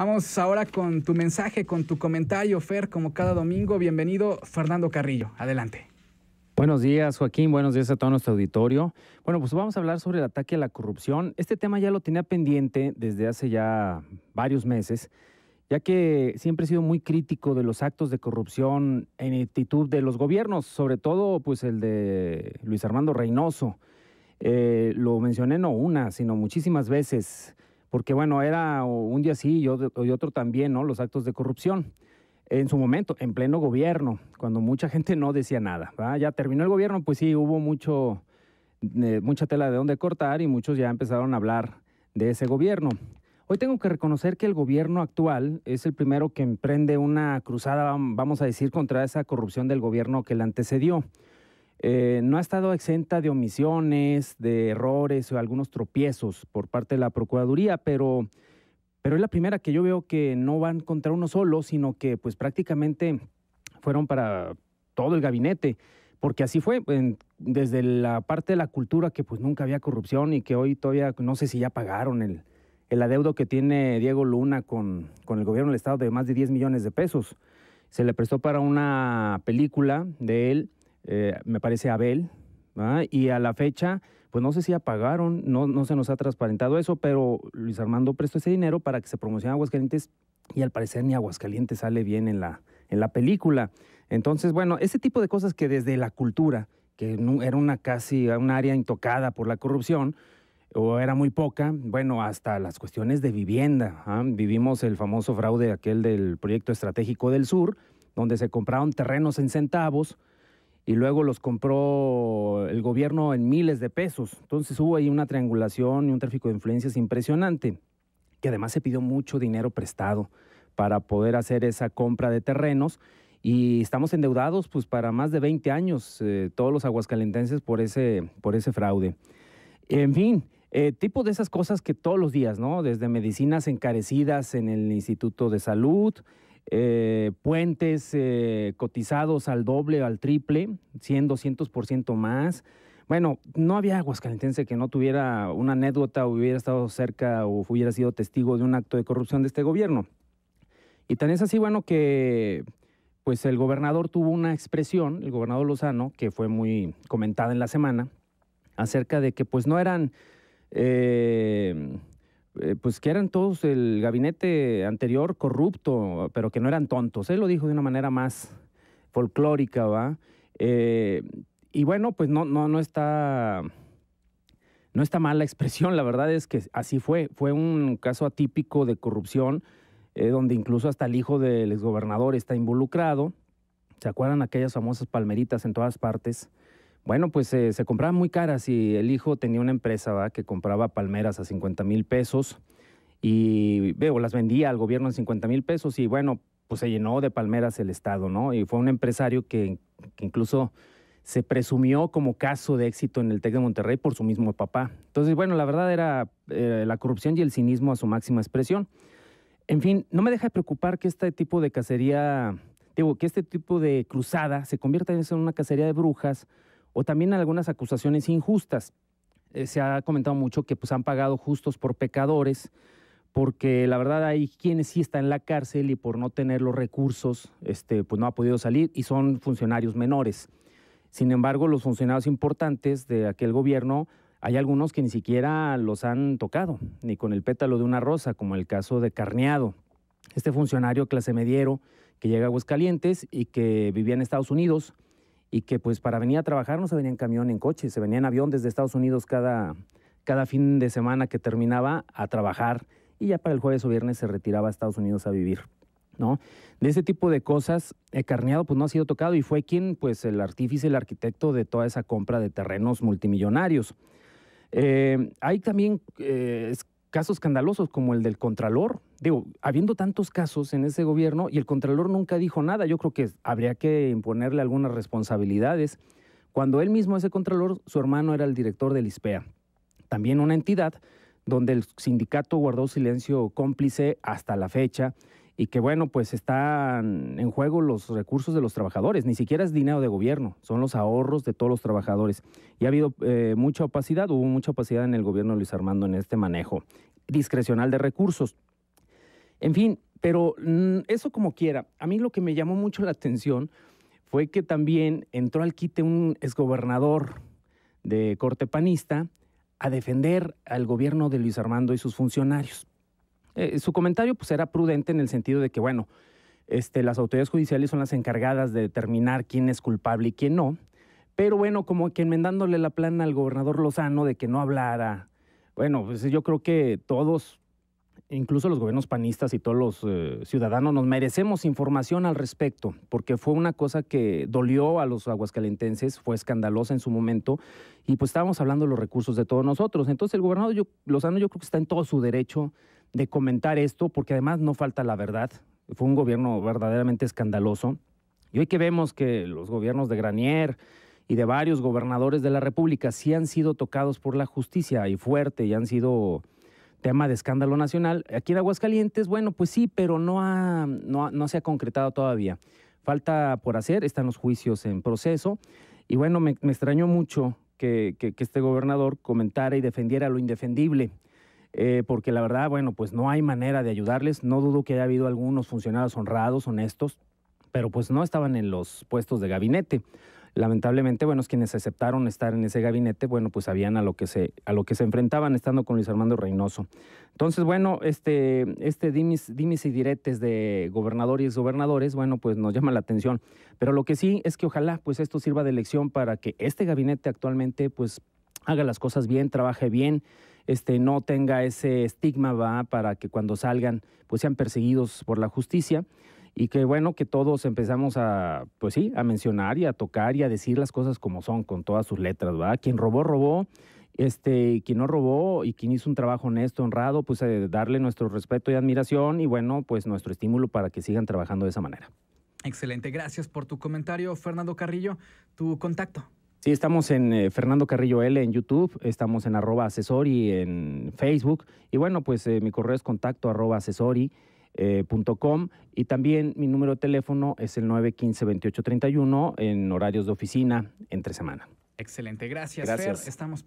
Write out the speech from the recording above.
Vamos ahora con tu mensaje, con tu comentario, Fer, como cada domingo. Bienvenido, Fernando Carrillo. Adelante. Buenos días, Joaquín. Buenos días a todo nuestro auditorio. Bueno, pues vamos a hablar sobre el ataque a la corrupción. Este tema ya lo tenía pendiente desde hace ya varios meses, ya que siempre he sido muy crítico de los actos de corrupción en actitud de los gobiernos, sobre todo pues el de Luis Armando Reynoso. Lo mencioné no una, sino muchísimas veces, porque bueno, era un día sí y otro también, ¿no? Los actos de corrupción. En su momento, en pleno gobierno, cuando mucha gente no decía nada, ¿verdad? Ya terminó el gobierno, pues sí, hubo mucha tela de dónde cortar y muchos ya empezaron a hablar de ese gobierno. Hoy tengo que reconocer que el gobierno actual es el primero que emprende una cruzada, vamos a decir, contra esa corrupción del gobierno que le antecedió. No ha estado exenta de omisiones, de errores o algunos tropiezos por parte de la Procuraduría, pero es la primera que yo veo que no van contra uno solo, sino que pues prácticamente fueron para todo el gabinete, porque así fue, desde la parte de la cultura que pues nunca había corrupción y que hoy todavía no sé si ya pagaron el adeudo que tiene Diego Luna con el gobierno del estado de más de 10 millones de pesos. Se le prestó para una película de él, me parece Abel, ¿verdad? Y a la fecha pues no sé si ya pagaron, no se nos ha transparentado eso, pero Luis Armando prestó ese dinero para que se promocione Aguascalientes y al parecer ni Aguascalientes sale bien en la película. Entonces, bueno, ese tipo de cosas que desde la cultura, que era casi un área intocada por la corrupción, o era muy poca, bueno, hasta las cuestiones de vivienda. Vivimos el famoso fraude aquel del proyecto estratégico del sur, donde se compraron terrenos en centavos, y luego los compró el gobierno en miles de pesos. Entonces hubo ahí una triangulación y un tráfico de influencias impresionante, que además se pidió mucho dinero prestado para poder hacer esa compra de terrenos y estamos endeudados pues para más de 20 años, todos los aguascalentenses por ese fraude. En fin, tipo de esas cosas que todos los días, ¿no? Desde medicinas encarecidas en el Instituto de Salud, puentes cotizados al doble o al triple, 100, 200% más. Bueno, no había aguascalentense que no tuviera una anécdota o hubiera estado cerca o hubiera sido testigo de un acto de corrupción de este gobierno. Y tan es así, bueno, que pues el gobernador tuvo una expresión, el gobernador Lozano, que fue muy comentada en la semana, acerca de que pues no eran... pues que eran todos el gabinete anterior corrupto, pero que no eran tontos. Él lo dijo de una manera más folclórica, ¿va? Y bueno, pues no está mal la expresión, la verdad es que así fue. Fue un caso atípico de corrupción, donde incluso hasta el hijo del exgobernador está involucrado. ¿Se acuerdan aquellas famosas palmeritas en todas partes? Bueno, pues se compraban muy caras y el hijo tenía una empresa, ¿va?, que compraba palmeras a 50,000 pesos y las vendía al gobierno en 50,000 pesos y bueno, pues se llenó de palmeras el estado, ¿no? Y fue un empresario que incluso se presumió como caso de éxito en el TEC de Monterrey por su mismo papá. Entonces, bueno, la verdad era la corrupción y el cinismo a su máxima expresión. En fin, no me deja de preocupar que este tipo de cacería, que este tipo de cruzada se convierta en una cacería de brujas, o también algunas acusaciones injustas. Se ha comentado mucho que pues han pagado justos por pecadores, porque la verdad hay quienes sí están en la cárcel y por no tener los recursos, pues no ha podido salir y son funcionarios menores. Sin embargo, los funcionarios importantes de aquel gobierno, hay algunos que ni siquiera los han tocado, ni con el pétalo de una rosa, como el caso de Carneado, este funcionario clase mediero que llega a Aguascalientes y que vivía en Estados Unidos, y que pues para venir a trabajar no se venía en camión, en coche, se venía en avión desde Estados Unidos cada fin de semana que terminaba a trabajar y ya para el jueves o viernes se retiraba a Estados Unidos a vivir, ¿no? De ese tipo de cosas, Carneado pues no ha sido tocado y fue quien, pues el artífice, el arquitecto de toda esa compra de terrenos multimillonarios. Hay también casos escandalosos como el del Contralor. Habiendo tantos casos en ese gobierno y el Contralor nunca dijo nada, yo creo que habría que imponerle algunas responsabilidades. Cuando él mismo, ese Contralor, su hermano era el director del ISPEA, también una entidad donde el sindicato guardó silencio cómplice hasta la fecha y que bueno, pues están en juego los recursos de los trabajadores, ni siquiera es dinero de gobierno, son los ahorros de todos los trabajadores. Y ha habido mucha opacidad, hubo mucha opacidad en el gobierno de Luis Armando en este manejo discrecional de recursos. En fin, pero eso como quiera. A mí lo que me llamó mucho la atención fue que también entró al quite un exgobernador de corte panista a defender al gobierno de Luis Armando y sus funcionarios. Su comentario pues era prudente en el sentido de que, bueno, las autoridades judiciales son las encargadas de determinar quién es culpable y quién no, pero bueno, como que enmendándole la plana al gobernador Lozano de que no hablara. Bueno, pues yo creo que todos, incluso los gobiernos panistas y todos los ciudadanos, nos merecemos información al respecto, porque fue una cosa que dolió a los aguascalentenses, fue escandalosa en su momento, y pues estábamos hablando de los recursos de todos nosotros. Entonces el gobernador Lozano yo creo que está en todo su derecho de comentar esto, porque además no falta la verdad. Fue un gobierno verdaderamente escandaloso. Y hoy que vemos que los gobiernos de Granier y de varios gobernadores de la República sí han sido tocados por la justicia y fuerte, y han sido tema de escándalo nacional. Aquí en Aguascalientes, bueno, pues sí, pero no se ha concretado todavía. Falta por hacer, están los juicios en proceso. Y bueno, me extrañó mucho que este gobernador comentara y defendiera lo indefendible. Porque la verdad, bueno, pues no hay manera de ayudarles. No dudo que haya habido algunos funcionarios honrados, honestos, pero pues no estaban en los puestos de gabinete. Lamentablemente, bueno, quienes aceptaron estar en ese gabinete, bueno, pues sabían a lo que se enfrentaban estando con Luis Armando Reynoso. Entonces, bueno, dimes y diretes de gobernador y exgobernadores, bueno, pues nos llama la atención. Pero lo que sí es que ojalá pues esto sirva de lección para que este gabinete actualmente pues haga las cosas bien, trabaje bien, no tenga ese estigma, ¿va? Para que cuando salgan pues sean perseguidos por la justicia. Y que bueno, que todos empezamos a, pues sí, a mencionar y a tocar y a decir las cosas como son, con todas sus letras, ¿verdad? Quien robó, robó, quien no robó y quien hizo un trabajo honesto, honrado, pues darle nuestro respeto y admiración y bueno, pues nuestro estímulo para que sigan trabajando de esa manera. Excelente, gracias por tu comentario, Fernando Carrillo. Tu contacto. Sí, estamos en Fernando Carrillo L en YouTube, estamos en @asesori en Facebook y bueno, pues mi correo es contacto @asesori.com y también mi número de teléfono es el 915-2831 en horarios de oficina entre semana. Excelente, gracias. Gracias. Fer. Estamos